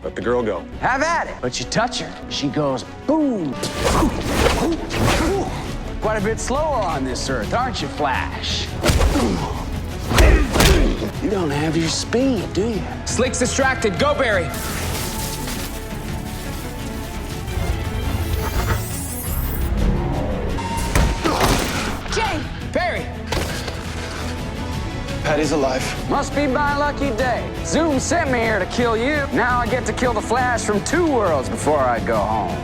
Let the girl go. Have at it. But you touch her, she goes boom. Quite a bit slower on this earth, aren't you, Flash? You don't have your speed, do you? Slick's distracted. Go, Barry. Jay! Barry! Patty's alive. Must be my lucky day. Zoom sent me here to kill you. Now I get to kill the Flash from 2 worlds before I go home.